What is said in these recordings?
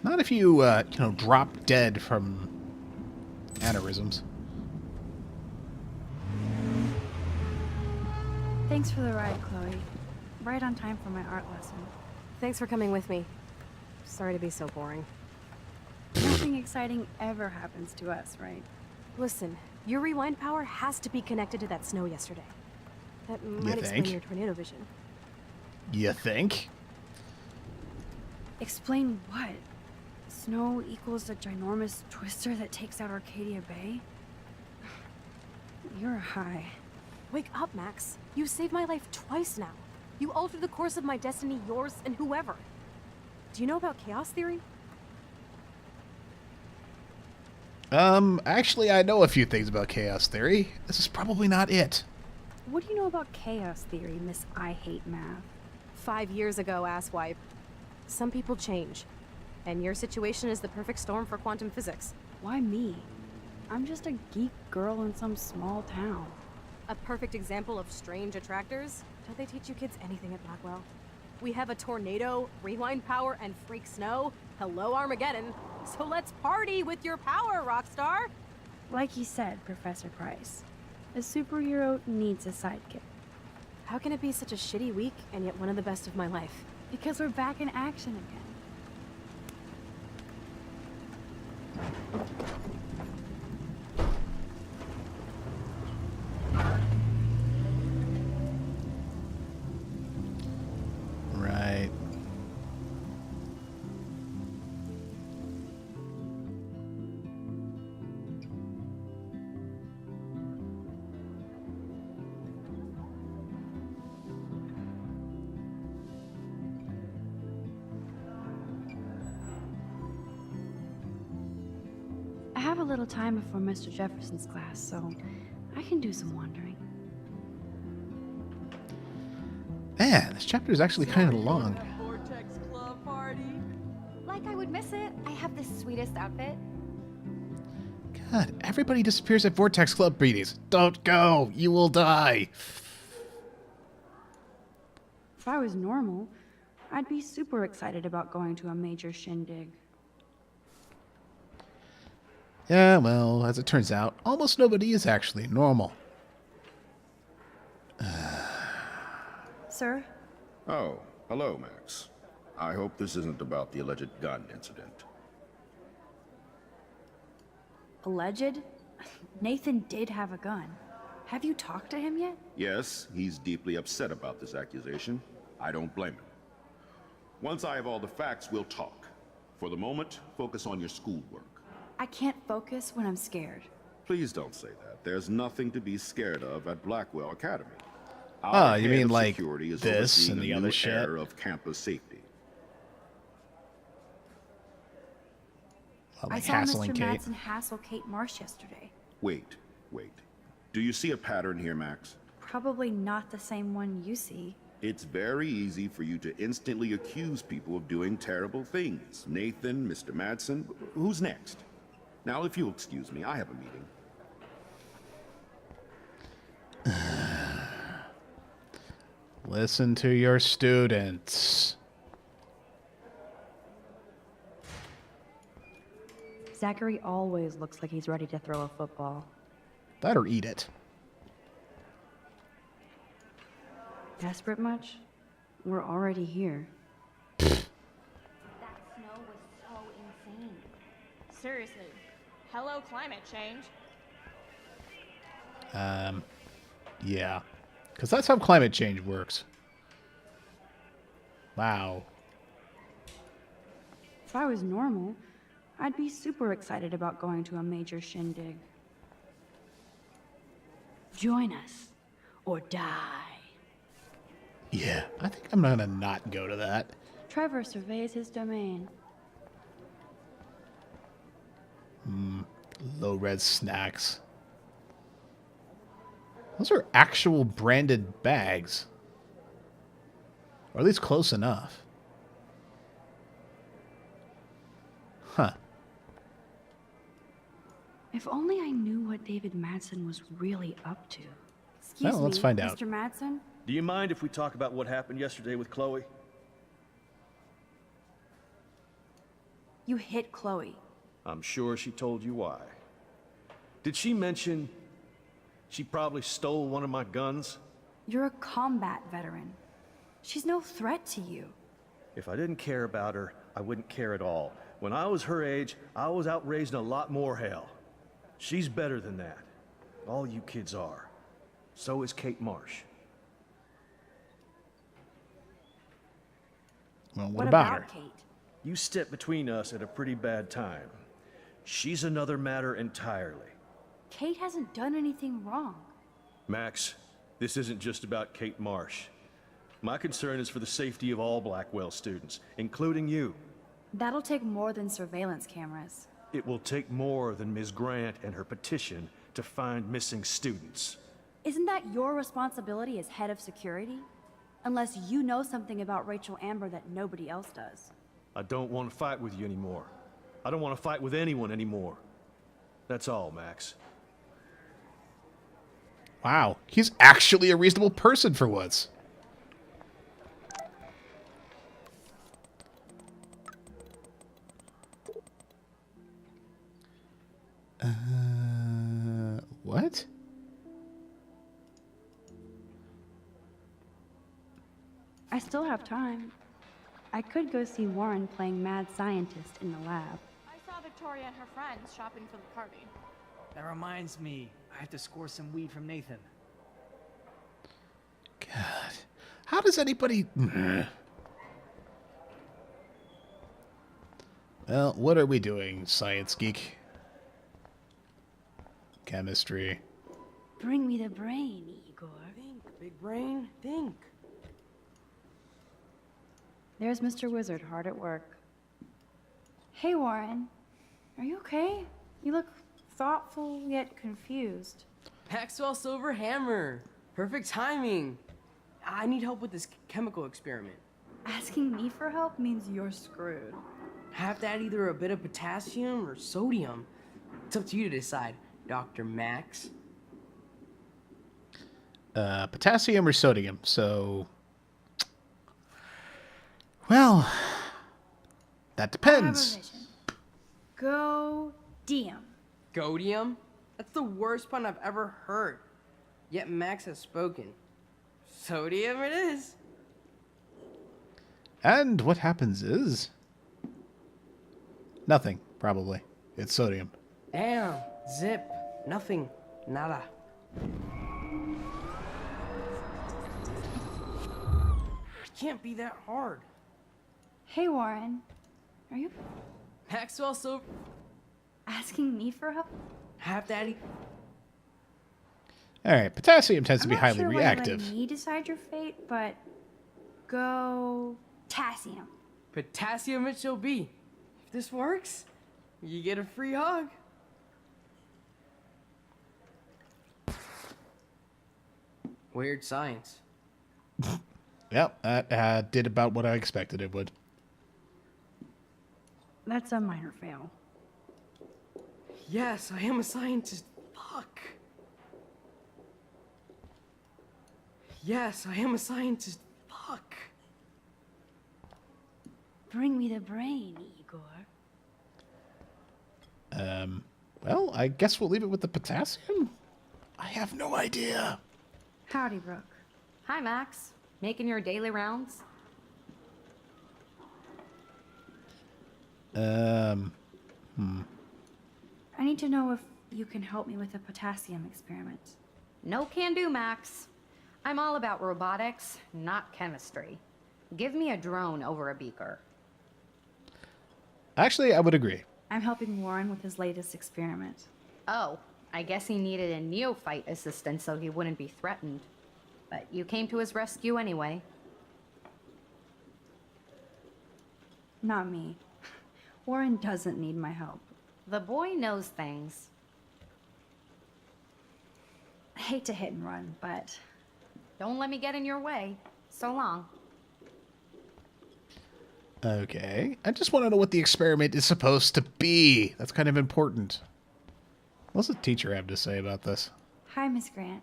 Not if you, you know, drop dead from aneurysms. Thanks for the ride, Chloe. Right on time for my art lesson. Thanks for coming with me. Sorry to be so boring. Nothing exciting ever happens to us, right? Listen, your rewind power has to be connected to that snow yesterday. That might explain think? your tornado vision. You think? Explain what? Snow equals a ginormous twister that takes out Arcadia Bay? You're high. Wake up, Max. You saved my life twice now. You altered the course of my destiny, yours, and whoever. Do you know about chaos theory? Actually, I know a few things about chaos theory. This is probably not it. What do you know about chaos theory, Miss I Hate Math? 5 years ago, asswipe. Some people change. And your situation is the perfect storm for quantum physics. Why me? I'm just a geek girl in some small town. A perfect example of strange attractors? Don't they teach you kids anything at Blackwell? We have a tornado, rewind power, and freak snow. Hello, Armageddon. So let's party with your power, Rockstar! Like you said, Professor Price, a superhero needs a sidekick. How can it be such a shitty week and yet one of the best of my life? Because we're back in action again. Right. I have a little time before Mr. Jefferson's class, so I can do some wandering. Man, this chapter is actually kind of long. Vortex Club party. Like I would miss it. I have the sweetest outfit. God, everybody disappears at Vortex Club parties. Don't go. You will die. If I was normal, I'd be super excited about going to a major shindig. Yeah, well, as it turns out, almost nobody is actually normal. Sir? Oh, hello, Max. I hope this isn't about the alleged gun incident. Alleged? Nathan did have a gun. Have you talked to him yet? Yes, he's deeply upset about this accusation. I don't blame him. Once I have all the facts, we'll talk. For the moment, focus on your schoolwork. I can't focus when I'm scared. Please don't say that. There's nothing to be scared of at Blackwell Academy. Oh, you head mean of like security is this overseeing and a the new other shit? era of campus safety. Well, I like saw hassling Mr. Kate. Madsen hassle Kate Marsh yesterday. Wait. Do you see a pattern here, Max? Probably not the same one you see. It's very easy for you to instantly accuse people of doing terrible things. Nathan, Mr. Madsen, who's next? Now, if you'll excuse me, I have a meeting. Listen to your students. Zachary always looks like he's ready to throw a football. That or eat it. Desperate much? We're already here. That snow was so insane. Seriously. Hello, climate change. Yeah. Because that's how climate change works. Wow. If I was normal, I'd be super excited about going to a major shindig. Join us, or die. Yeah, I think I'm gonna not go to that. Trevor surveys his domain. Low res snacks. Those are actual branded bags. Or at least close enough. Huh. If only I knew what David Madsen was really up to. Excuse Well, let's me, find out. Mr. Madsen? Do you mind if we talk about what happened yesterday with Chloe? You hit Chloe. I'm sure she told you why. Did she mention she probably stole one of my guns? You're a combat veteran. She's no threat to you. If I didn't care about her, I wouldn't care at all. When I was her age, I was out raising a lot more hell. She's better than that. All you kids are. So is Kate Marsh. Well, What about about her? Kate? You stepped between us at a pretty bad time. She's another matter entirely. Kate hasn't done anything wrong. Max, this isn't just about Kate Marsh. My concern is for the safety of all Blackwell students, including you. That'll take more than surveillance cameras. It will take more than Ms. Grant and her petition to find missing students. Isn't that your responsibility as head of security? Unless you know something about Rachel Amber that nobody else does. I don't want to fight with you anymore. I don't want to fight with anyone anymore. That's all, Max. Wow, he's actually a reasonable person for once. What? I still have time. I could go see Warren playing mad scientist in the lab. I saw Victoria and her friends shopping for the party. That reminds me, I have to score some weed from Nathan. God, how does anybody... Well, what are we doing, science geek? Chemistry. Bring me the brain, Igor. Think, big brain, think. There's Mr. Wizard hard at work. Hey, Warren. Are you okay? You look thoughtful yet confused. Maxwell Silver Hammer. Perfect timing. I need help with this chemical experiment. Asking me for help means you're screwed. Have to add either a bit of potassium or sodium. It's up to you to decide, Dr. Max. Potassium or sodium, so... Well, that I have a depends. vision. Go DM. Godium? That's the worst pun I've ever heard. Yet Max has spoken. Sodium it is. And what happens is... Nothing, probably. It's sodium. Damn. Zip. Nothing. Nada. It can't be that hard. Hey, Warren. Are you Maxwell Silver. asking me for help? Have Daddy. Alright, potassium tends to I'm be not highly sure why reactive. you let me decide your fate, but go potassium. Potassium it shall be. If this works, you get a free hug. Weird science. Yep, that did about what I expected it would. That's a minor fail. Yes, I am a scientist. Fuck. Yes, I am a scientist. Fuck. Bring me the brain, Igor. Well, I guess we'll leave it with the potassium? I have no idea. Howdy, Brooke. Hi, Max. Making your daily rounds? I need to know if you can help me with the potassium experiment. No can do, Max. I'm all about robotics, not chemistry. Give me a drone over a beaker. Actually, I would agree. I'm helping Warren with his latest experiment. Oh, I guess he needed a neophyte assistant so he wouldn't be threatened. But you came to his rescue anyway. Not me. Warren doesn't need my help. The boy knows things. I hate to hit and run, but Don't let me get in your way. So long. Okay. I just want to know what the experiment is supposed to be. That's kind of important. What's the teacher have to say about this? hi, Miss Grant.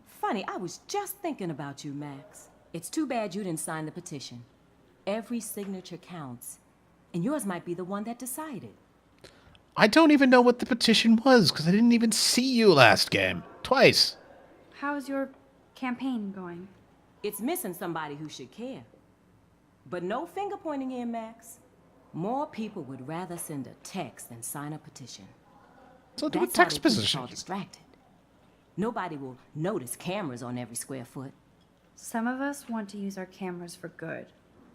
Funny, I was just thinking about you, Max. It's too bad you didn't sign the petition. Every signature counts. And yours might be the one that decided. I don't even know what the petition was, because I didn't even see you last game. Twice. How's your campaign going? It's missing somebody who should care. But no finger pointing here, Max. More people would rather send a text than sign a petition. So do a That's how text they keep petition. y'all distracted. Nobody will notice cameras on every square foot. Some of us want to use our cameras for good.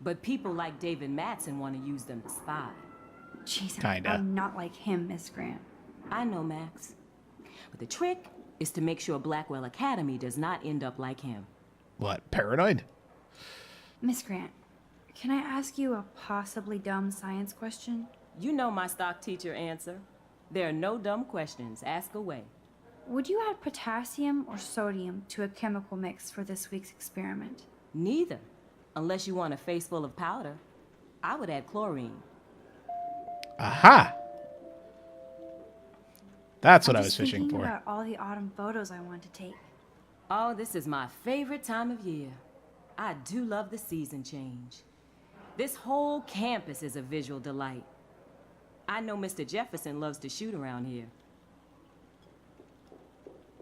But people like David Madsen want to use them to spy. Jesus, Kinda. I'm not like him, Miss Grant. I know, Max. But the trick is to make sure Blackwell Academy does not end up like him. What, paranoid? Miss Grant, can I ask you a possibly dumb science question? You know my stock teacher answer. There are no dumb questions. Ask away. Would you add potassium or sodium to a chemical mix for this week's experiment? Neither. Unless you want a face full of powder. I would add chlorine. Aha! That's what I'm I was just fishing thinking for. about all the autumn photos I want to take. Oh, this is my favorite time of year. I do love the season change. This whole campus is a visual delight. I know Mr. Jefferson loves to shoot around here.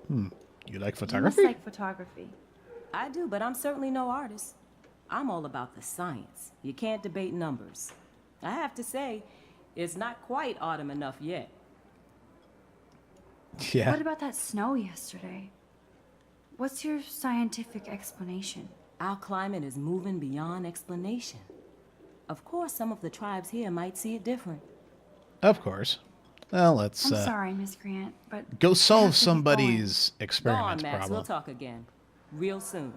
You like You photography? must like photography. I do, but I'm certainly no artist. I'm all about the science. You can't debate numbers. I have to say, it's not quite autumn enough yet. Yeah. What about that snow yesterday? What's your scientific explanation? Our climate is moving beyond explanation. Of course, some of the tribes here might see it different. Of course. Well, let's I'm sorry, Miss Grant, but go I solve have to get somebody's Go on, experiment Max. problem. We'll talk again. Real soon.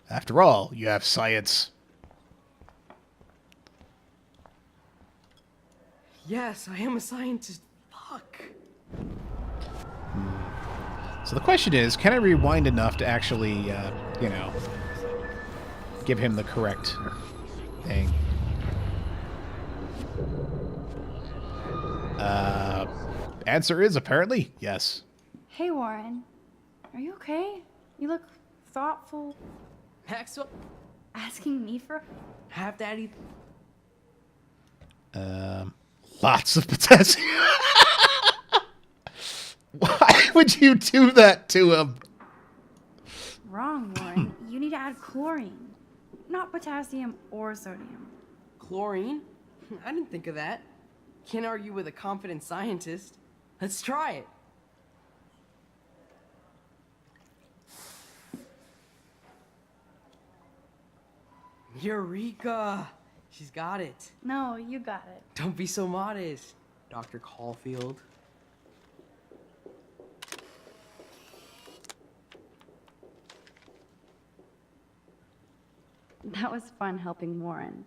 After all, you have science. Yes, I am a scientist. Fuck. So the question is, can I rewind enough to actually, give him the correct thing? Answer is apparently yes. Hey, Warren. Are you okay? You look thoughtful. Maxwell, Asking me for... half daddy. Lots of potassium. Why would you do that to him? Wrong, Warren. You need to add chlorine. Not potassium or sodium. Chlorine? I didn't think of that. Can't argue with a confident scientist. Let's try it. Eureka! She's got it. No, you got it. Don't be so modest, Dr. Caulfield. That was fun helping Warren.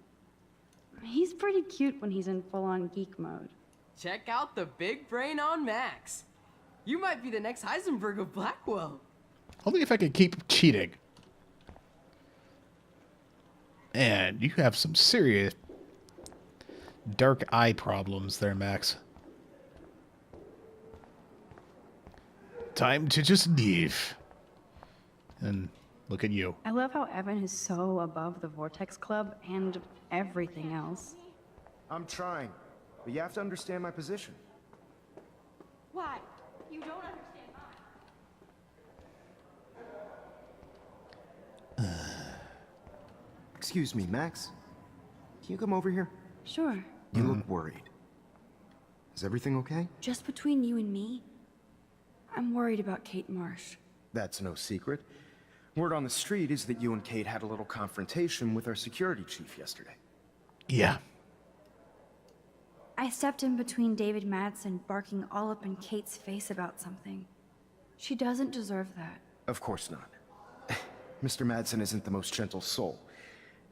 He's pretty cute when he's in full-on geek mode. Check out the big brain on Max. You might be the next Heisenberg of Blackwell. Only if I can keep cheating. And you have some serious dark eye problems there, Max. Time to just leave. And look at you. I love how Evan is so above the Vortex Club and everything else. I'm trying, but you have to understand my position. Why? You don't understand mine. Excuse me, Max. Can you come over here? Sure. You look worried. Is everything okay? Just between you and me, I'm worried about Kate Marsh. That's no secret. Word on the street is that you and Kate had a little confrontation with our security chief yesterday. Yeah. I stepped in between David Madsen barking all up in Kate's face about something. She doesn't deserve that. Of course not. Mr. Madsen isn't the most gentle soul.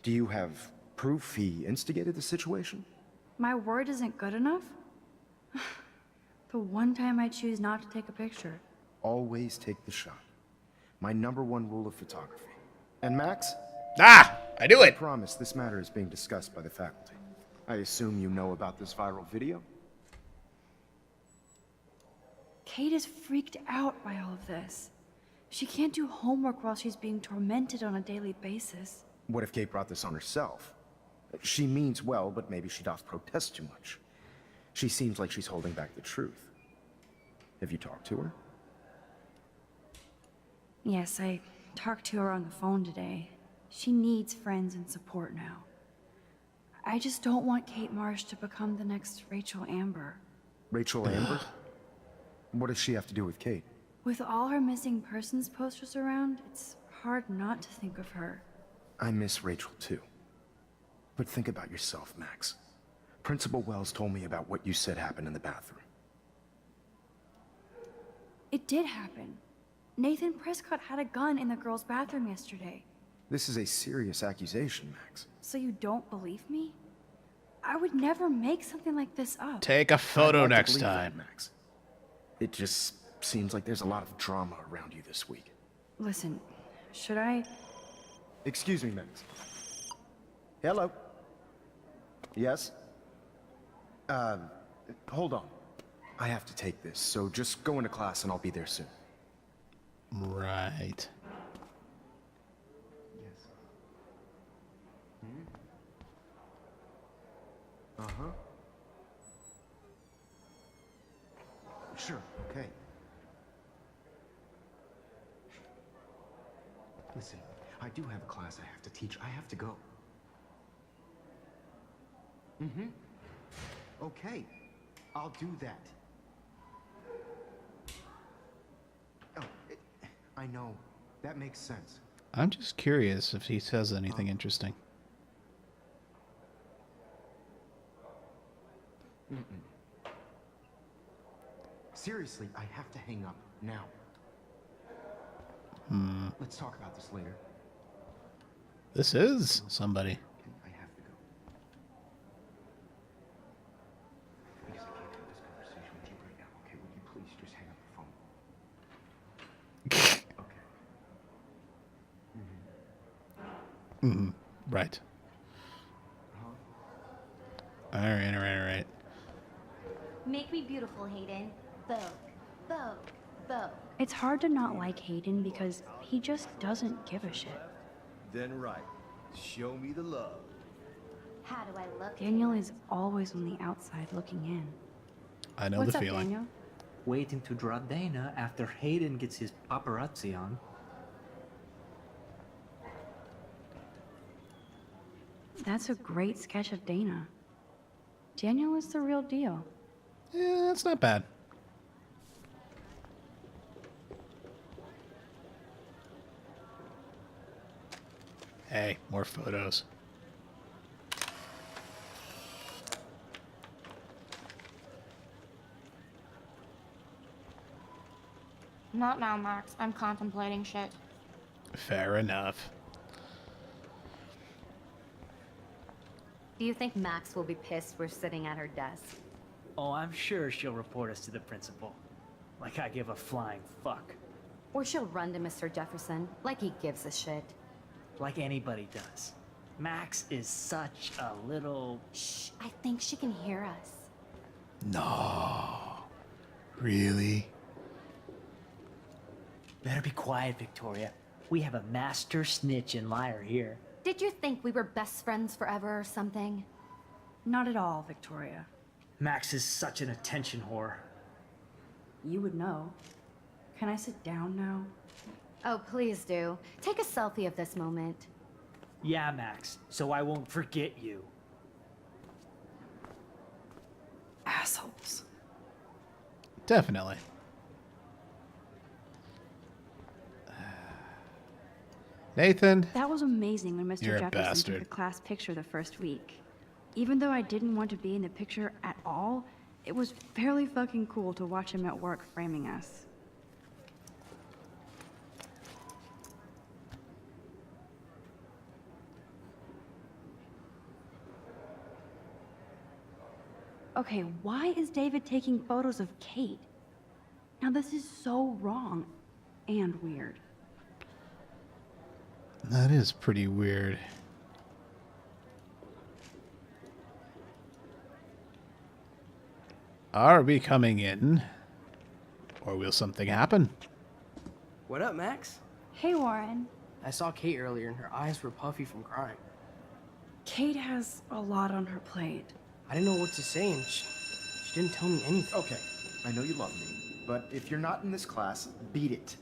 Do you have proof he instigated the situation? My word isn't good enough? The one time I choose not to take a picture. Always take the shot. My #1 rule of photography. And Max? Ah! I knew I it! promise this matter is being discussed by the faculty. I assume you know about this viral video? Kate is freaked out by all of this. She can't do homework while she's being tormented on a daily basis. What if Kate brought this on herself? She means well, but maybe she doth protest too much. She seems like she's holding back the truth. Have you talked to her? Yes, I talked to her on the phone today. She needs friends and support now. I just don't want Kate Marsh to become the next Rachel Amber. Rachel Amber? What does she have to do with Kate? With all her missing persons posters around, it's hard not to think of her. I miss Rachel too. But think about yourself, Max. Principal Wells told me about what you said happened in the bathroom. It did happen. Nathan Prescott had a gun in the girls' bathroom yesterday. This is a serious accusation, Max. So you don't believe me? I would never make something like this up. Take a photo I'd like to next believe that, time. Max. It just seems like there's a lot of drama around you this week. Listen, should I... Excuse me, Max. Hello? Yes? Hold on. I have to take this, so just go into class and I'll be there soon. Right. Yes. Uh-huh. Sure, okay. Listen, I do have a class I have to teach. I have to go. Mm-hmm. Okay, I'll do that. Oh, I know. That makes sense. I'm just curious if he says anything interesting. Mm-mm. Seriously, I have to hang up now. Let's talk about this later. This is somebody. I have to go. Because I can't have this conversation with you right now. Okay, will you please just hang up the phone? Okay. Right. All right. Make me beautiful, Hayden. Vogue, Vogue, Vogue. It's hard to not like Hayden because he just doesn't give a shit. Then right. Show me the love. How do I look? Daniel is always on the outside looking in. I know What's the up, feeling. Daniel? Waiting to draw Dana after Hayden gets his paparazzi on. That's a great sketch of Dana. Daniel is the real deal. Yeah, that's not bad. Hey, more photos. Not now, Max. I'm contemplating shit. Fair enough. Do you think Max will be pissed we're sitting at her desk? Oh, I'm sure she'll report us to the principal. Like I give a flying fuck. Or she'll run to Mr. Jefferson, like he gives a shit. Like anybody does. Max is such a little... Shh, I think she can hear us. No. Really? Better be quiet, Victoria. We have a master snitch and liar here. Did you think we were best friends forever or something? Not at all, Victoria. Max is such an attention whore. You would know. Can I sit down now? Oh, please do. Take a selfie of this moment. Yeah, Max, so I won't forget you. Assholes. Definitely. Nathan. That was amazing when Mr. You're a Jefferson bastard. took the class picture the first week. Even though I didn't want to be in the picture at all, it was fairly fucking cool to watch him at work framing us. Okay, why is David taking photos of Kate? Now this is so wrong and weird. That is pretty weird. Are we coming in? Or will something happen? What up, Max? Hey, Warren. I saw Kate earlier and her eyes were puffy from crying. Kate has a lot on her plate. I didn't know what to say, and she didn't tell me anything. Okay, I know you love me, but if you're not in this class, beat it.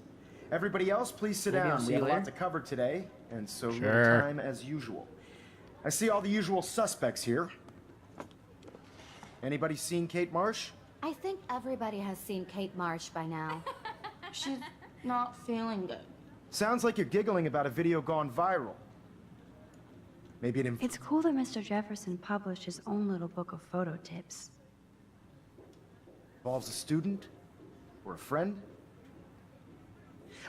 Everybody else, please sit Maybe I'll down. see We have you a lot later. to cover today, and so little Sure. time as usual. I see all the usual suspects here. Anybody seen Kate Marsh? I think everybody has seen Kate Marsh by now. She's not feeling good. Sounds like you're giggling about a video gone viral. Maybe it It's cool that Mr. Jefferson published his own little book of photo tips. involves a student or a friend.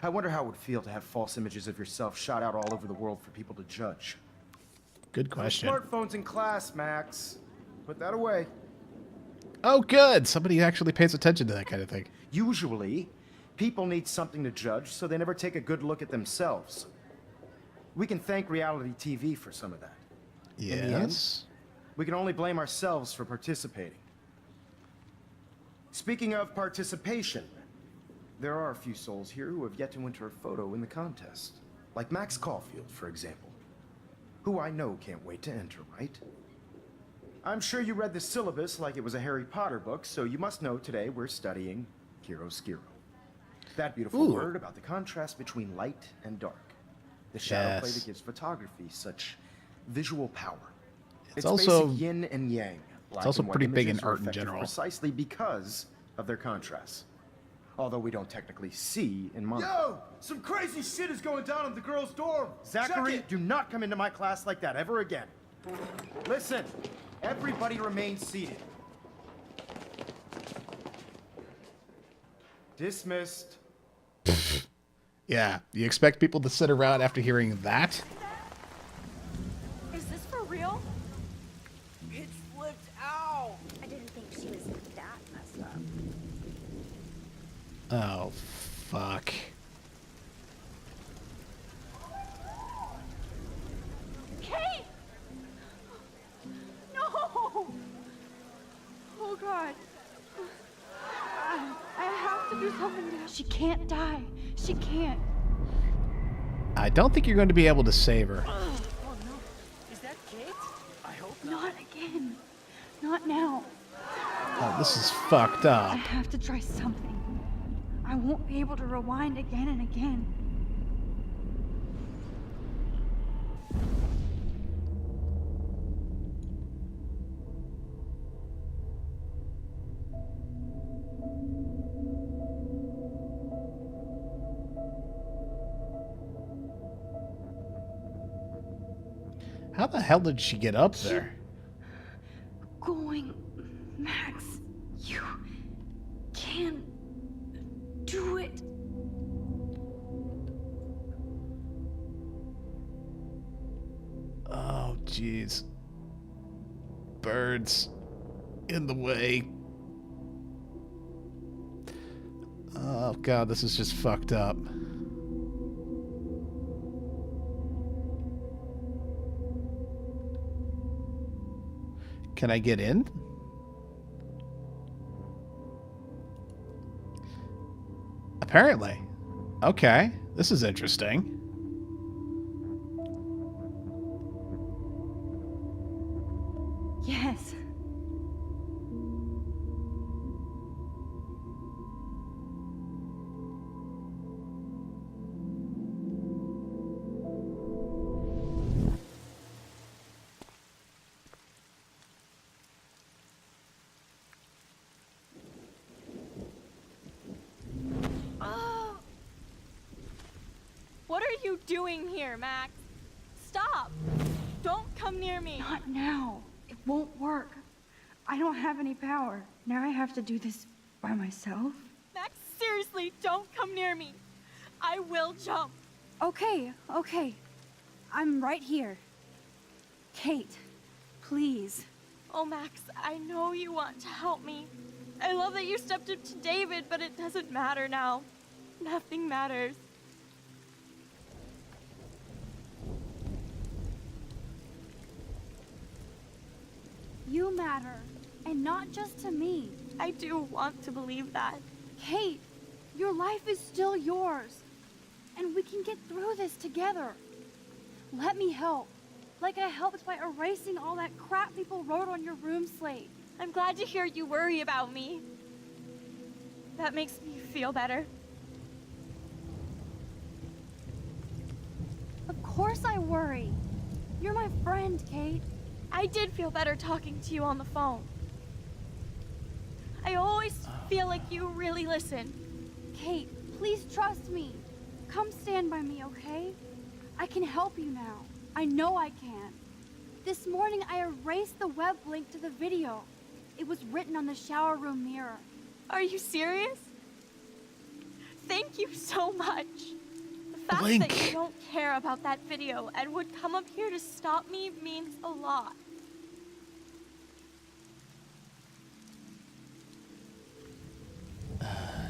I wonder how it would feel to have false images of yourself shot out all over the world for people to judge. Good question. Smartphones in class, Max. Put that away. Oh, good. Somebody actually pays attention to that kind of thing. Usually, people need something to judge, so they never take a good look at themselves. We can thank reality TV for some of that. In the end, Yes. we can only blame ourselves for participating. Speaking of participation, there are a few souls here who have yet to enter a photo in the contest. Like Max Caulfield, for example. Who I know can't wait to enter, right? I'm sure you read the syllabus like it was a Harry Potter book, so you must know today we're studying chiaroscuro. That beautiful Ooh. word about the contrast between light and dark. The shadow play Yes. that gives photography such visual power. It's also- basic yin and yang. Black also and white pretty big in images are art in effective general. Precisely because of their contrasts. Although we don't technically see in mono. Yo! Some crazy shit is going down in the girls' dorm! Zachary, Check it. do not come into my class like that ever again. Listen, everybody remain seated. Dismissed. Yeah. You expect people to sit around after hearing that? Is this for real? It flipped out. I didn't think she was that messed up. Oh, fuck. Kate! No! Oh god. I have to do something to her. She can't die. She can't. I don't think you're going to be able to save her. Oh no. Is that Kate? I hope not. Not again. Not now. Oh, this is fucked I up. have to try something. I won't be able to rewind again and again. How the hell did she get up there? Going, Max. You can do it. Oh, jeez. Birds in the way. Oh, God, this is just fucked up. Can I get in? Apparently. Okay, this is interesting. Yes. What are you doing here, Max? Stop! Don't come near me! Not now. It won't work. I don't have any power. Now I have to do this by myself. Max, seriously, don't come near me! I will jump! Okay, okay. I'm right here. Kate, please. Oh, Max, I know you want to help me. I love that you stepped up to David, but it doesn't matter now. Nothing matters. You matter. And not just to me. I do want to believe that. Kate, your life is still yours. And we can get through this together. Let me help. Like I helped by erasing all that crap people wrote on your room slate. I'm glad to hear you worry about me. That makes me feel better. Of course I worry. You're my friend, Kate. I did feel better talking to you on the phone. I always feel like you really listen. Kate, please trust me. Come stand by me, okay? I can help you now. I know I can. This morning I erased the web link to the video. It was written on the shower room mirror. Are you serious? Thank you so much. The fact Blink. that you don't care about that video and would come up here to stop me means a lot.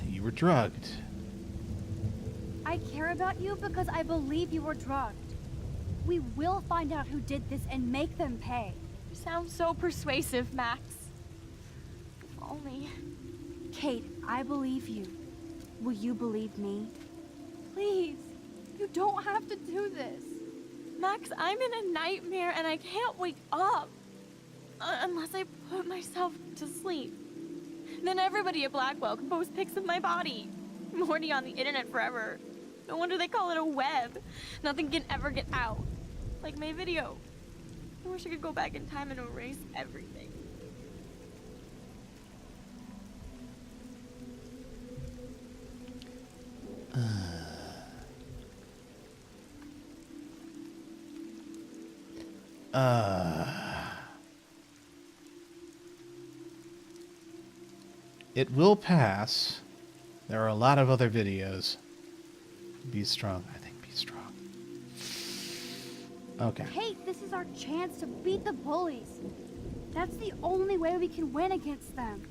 You were drugged. I care about you because I believe you were drugged. We will find out who did this and make them pay. You sound so persuasive, Max. If only. Kate, I believe you. Will you believe me? Please, you don't have to do this. Max, I'm in a nightmare and I can't wake up. Unless I put myself to sleep. Then everybody at Blackwell can post pics of my body. I'm already on the internet forever. No wonder they call it a web. Nothing can ever get out. Like my video. I wish I could go back in time and erase everything. It will pass. There are a lot of other videos. Be strong. I think be strong. Okay. Kate, this is our chance to beat the bullies. That's the only way we can win against them.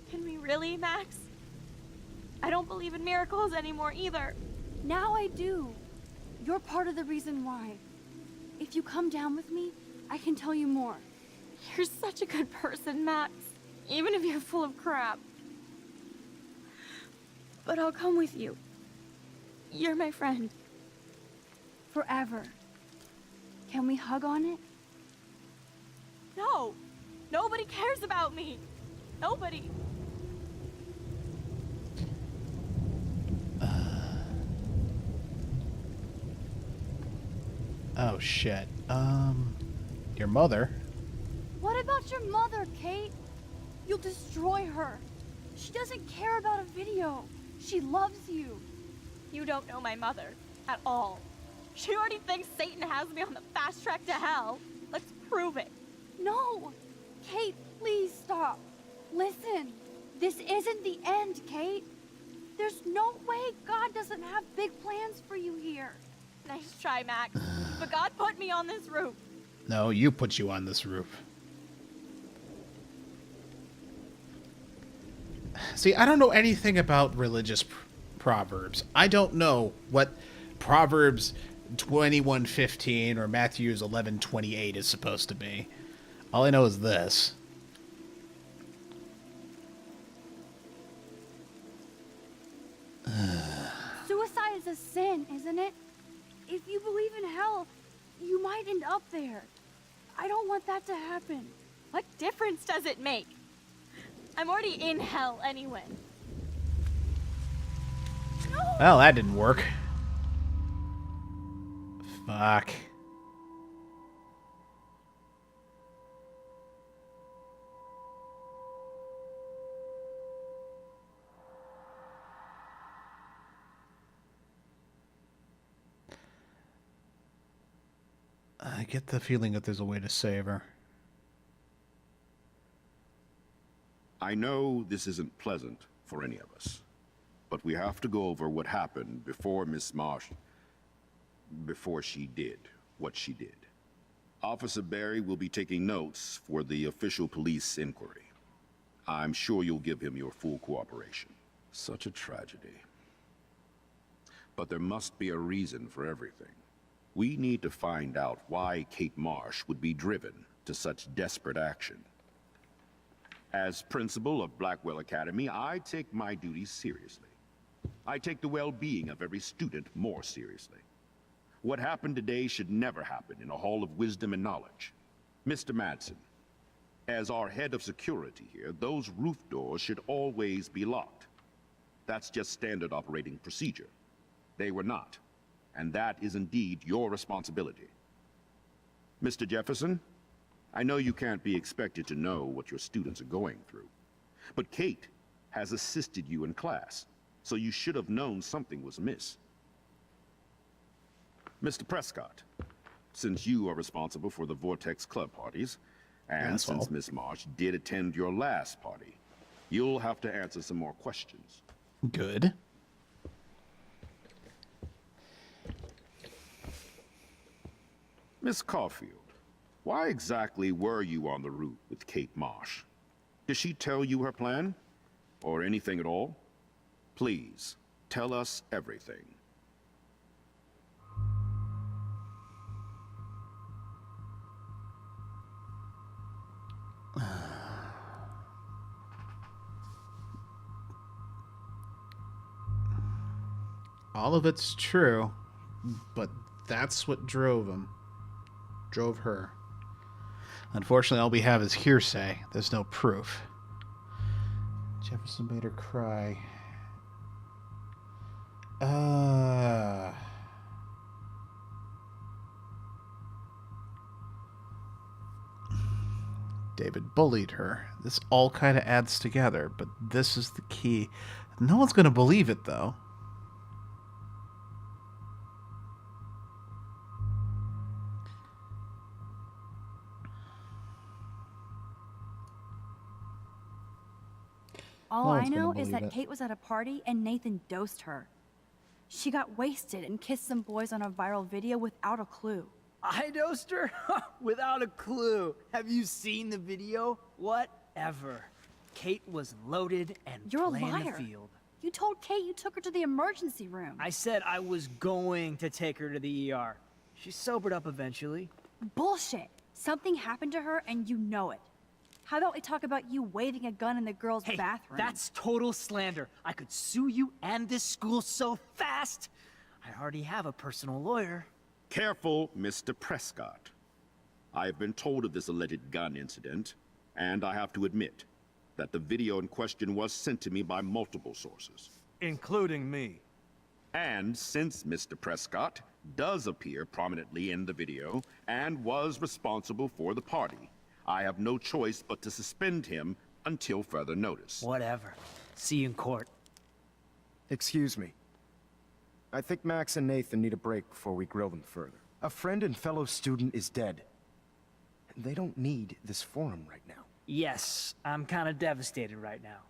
Can we really, Max? I don't believe in miracles anymore either. Now I do. You're part of the reason why. If you come down with me, I can tell you more. You're such a good person, Max. Even if you're full of crap. But I'll come with you. You're my friend. Forever. Can we hug on it? No! Nobody cares about me! Nobody! Oh shit. Your mother. What about your mother, Kate? You'll destroy her. She doesn't care about a video. She loves you. You don't know my mother at all. She already thinks Satan has me on the fast track to hell. Let's prove it. No! Kate, please stop. Listen, this isn't the end, Kate. There's no way God doesn't have big plans for you here. Nice try, Max. But God put me on this roof. No, you put you on this roof. See, I don't know anything about religious proverbs. I don't know what Proverbs 21:15 or Matthew's 11:28 is supposed to be. All I know is this. Suicide is a sin, isn't it? If you believe in hell, you might end up there. I don't want that to happen. What difference does it make? I'm already in hell anyway. No! Well, that didn't work. Fuck. I get the feeling that there's a way to save her. I know this isn't pleasant for any of us, but we have to go over what happened before Miss Marsh... before she did what she did. Officer Barry will be taking notes for the official police inquiry. I'm sure you'll give him your full cooperation. Such a tragedy. But there must be a reason for everything. We need to find out why Kate Marsh would be driven to such desperate action. As principal of Blackwell Academy, I take my duties seriously. I take the well-being of every student more seriously. What happened today should never happen in a hall of wisdom and knowledge. Mr. Madsen, as our head of security here, those roof doors should always be locked. That's just standard operating procedure. They were not, and that is indeed your responsibility. Mr. Jefferson, I know you can't be expected to know what your students are going through, but Kate has assisted you in class, so you should have known something was amiss. Mr. Prescott, since you are responsible for the Vortex Club parties, and since Miss Marsh did attend your last party, you'll have to answer some more questions. Good. Miss Caulfield, why exactly were you on the route with Kate Marsh? Did she tell you her plan? Or anything at all? Please, tell us everything. All of it's true, but that's what drove her. Unfortunately, all we have is hearsay. There's no proof. Jefferson made her cry. David bullied her. This all kind of adds together, but this is the key. No one's going to believe it, though. All I know is that Kate was at a party and Nathan dosed her. She got wasted and kissed some boys on a viral video without a clue. I dosed her? Without a clue. Have you seen the video? Whatever. Kate was loaded and You're a playing liar. the field. You told Kate you took her to the emergency room. I said I was going to take her to the ER. She sobered up eventually. Bullshit. Something happened to her and you know it. How about we talk about you waving a gun in the girls' bathroom? That's total slander. I could sue you and this school so fast. I already have a personal lawyer. Careful, Mr. Prescott. I have been told of this alleged gun incident, and I have to admit that the video in question was sent to me by multiple sources. Including me. And since Mr. Prescott does appear prominently in the video and was responsible for the party, I have no choice but to suspend him until further notice. Whatever. See you in court. Excuse me. I think Max and Nathan need a break before we grill them further. A friend and fellow student is dead. They don't need this forum right now. Yes, I'm kind of devastated right now.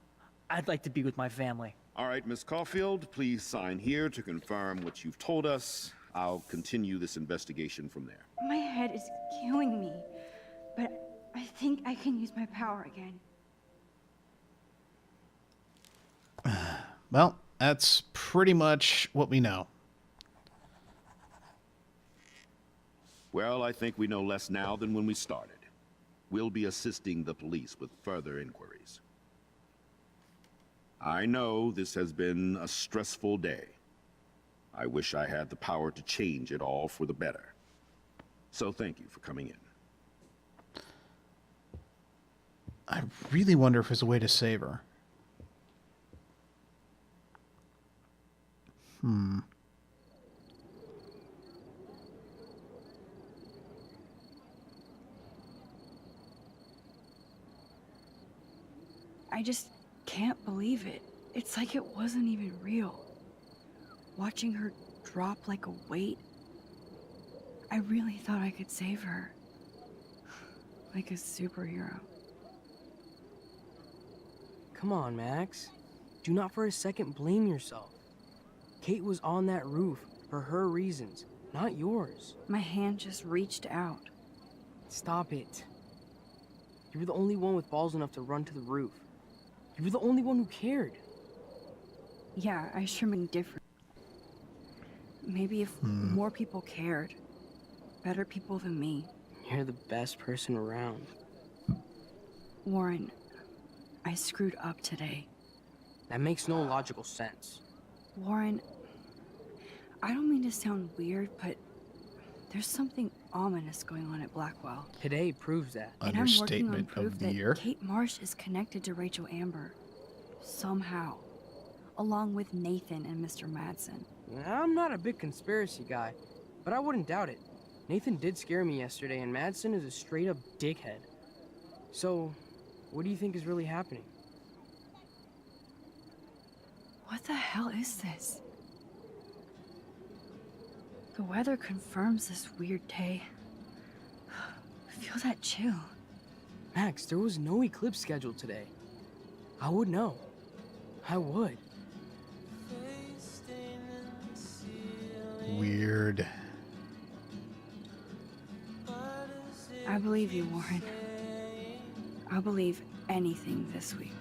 I'd like to be with my family. All right, Miss Caulfield, please sign here to confirm what you've told us. I'll continue this investigation from there. My head is killing me, but I think I can use my power again. Well, that's pretty much what we know. Well, I think we know less now than when we started. We'll be assisting the police with further inquiries. I know this has been a stressful day. I wish I had the power to change it all for the better. So thank you for coming in. I really wonder if there's a way to save her. I just can't believe it. It's like it wasn't even real. Watching her drop like a weight, I really thought I could save her. Like a superhero. Come on, Max. Do not for a second blame yourself. Kate was on that roof for her reasons, not yours. My hand just reached out. Stop it. You were the only one with balls enough to run to the roof. You were the only one who cared. Yeah, I sure been different. Maybe if more people cared. Better people than me. You're the best person around. Warren, I screwed up today. That makes no logical sense. Warren, I don't mean to sound weird, but There's something ominous going on at Blackwell. Today proves that. And I'm working on Understatement proof of the that year. Kate Marsh is connected to Rachel Amber. Somehow. Along with Nathan and Mr. Madsen. I'm not a big conspiracy guy, but I wouldn't doubt it. Nathan did scare me yesterday, and Madsen is a straight-up dickhead. So, what do you think is really happening? What the hell is this? The weather confirms this weird day. Feel that chill. Max, there was no eclipse scheduled today. I would know. I would. Weird. I believe you, Warren. I'll believe anything this week.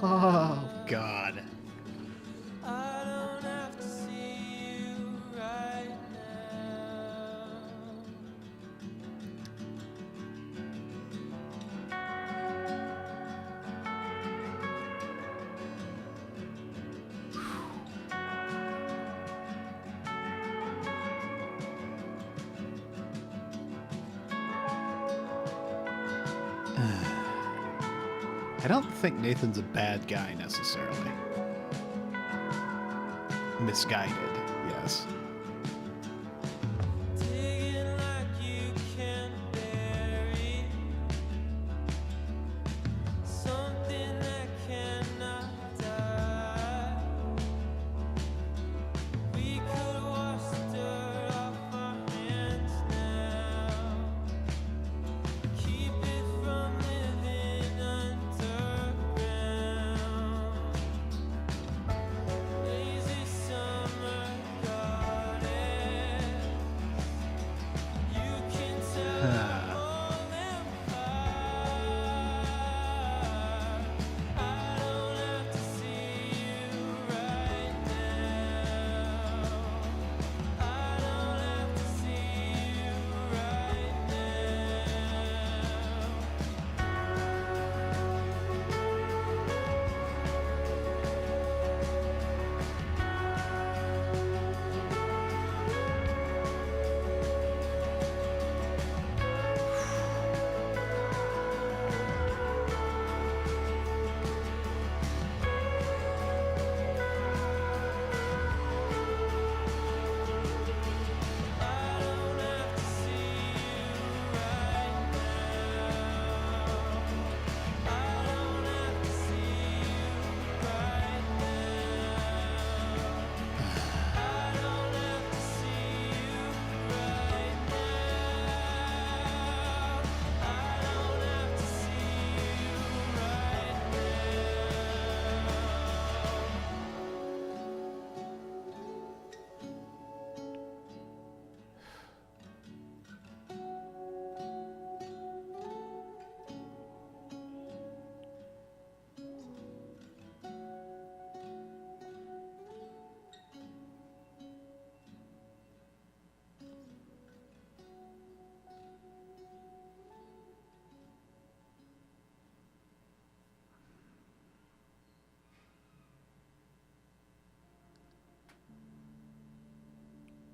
Oh, God. I don't think Nathan's a bad guy necessarily. Misguided, yes.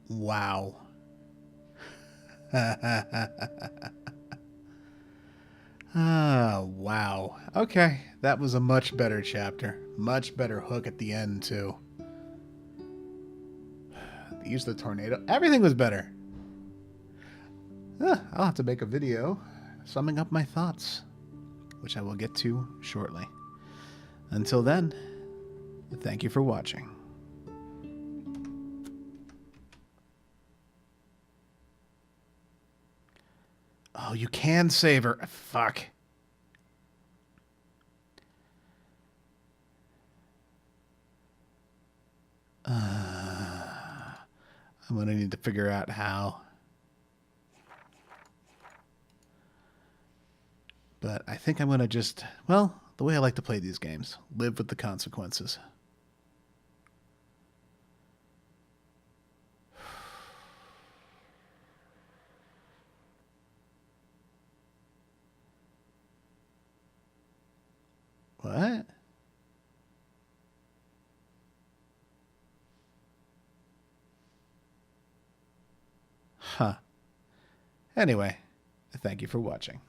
Wow. Ah, wow. Okay, that was a much better chapter. Much better hook at the end, too. The use of the tornado. Everything was better. I'll have to make a video summing up my thoughts, which I will get to shortly. Until then, thank you for watching. Oh, you can save her. Fuck. I'm gonna need to figure out how. But I think I'm gonna just, well, the way I like to play these games, live with the consequences. What? Huh. Anyway, thank you for watching.